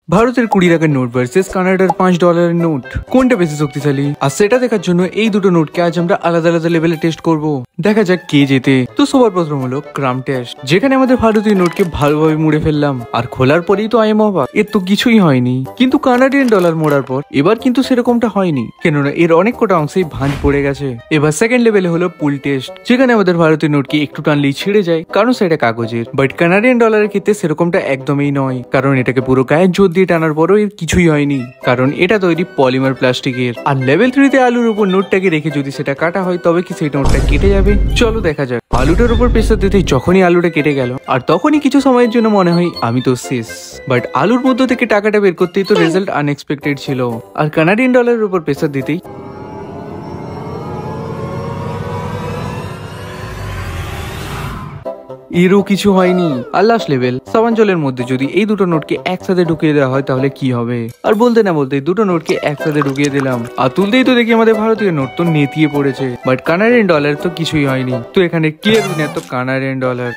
ভারতের 20 টাকার note versus কানাডার $5 নোট, কোনটা বেশি শক্তিশালী? আর সেটা দেখার জন্য এই দুটো নোটকে আজ আমরা আলাদা আলাদা লেভেলে টেস্ট করব। দেখা যাক কে জেতে। তো সবার প্রথম হলো ক্রাম টেস্ট, যেখানে আমাদের ভারতীয় নোটকে ভালোভাবে মুড়ে ফেললাম। আর খোলার পরেই তো আইএম অবাক, এর তো কিছুই হয়নি। কিন্তু কানাডিয়ান ডলার মোড়ার পর এবার কিন্তু সেরকমটা হয়নি, কেননা এর অনেক কটা অংশেই ভাঁজ পড়ে গেছে। এবার সেকেন্ড লেভেলে হলো পুল টেস্ট, যেখানে আমাদের ভারতীয় নোটকে একটু টানলেই ছিঁড়ে যায়, কারণ সেটা কাগজের। বাট কানাডিয়ান ডলারের ক্ষেত্রে সেরকমটা একদমই নয়, কারণ এটাকে পুরো গায়ের জোর দিয়ে টানার পরও এর কিছুই হয়নি, কারণ এটা তৈরি পলিমার প্লাস্টিকের। আর লেভেল 3 আলুর উপর নোটটাকে রেখে যদি সেটা কাটা হয়, তবে কি সেই নোটটা কেটে যাবে? চলো দেখা যাক। আলুটার উপর প্রেসার দিতেই যখনই আলুটা কেটে গেল, আর তখনই কিছু সময়ের জন্য মনে হয় আমি তো শেষ। বাট আলুর মধ্য থেকে টাকাটা বের করতেই তো রেজাল্ট আনএক্সপেক্টেড ছিল। আর কানাডিয়ান ডলারের উপর প্রেসার দিতেই এরও কিছু হয়নি। আর লাস্ট লেভেল সাবান জলের মধ্যে যদি এই দুটো নোটকে একসাথে ঢুকিয়ে দেওয়া হয়, তাহলে কি হবে? আর বলতে না বলতে দুটো নোটকে একসাথে ঢুকিয়ে দিলাম, আর তুলতেই তো দেখি আমাদের ভারতীয় নোট তো নেতিয়ে পড়েছে। বাট কানাডিয়ান ডলার তো কিছুই হয়নি। তো এখানে ক্লিয়ার উইনার তো কানাডিয়ান ডলার।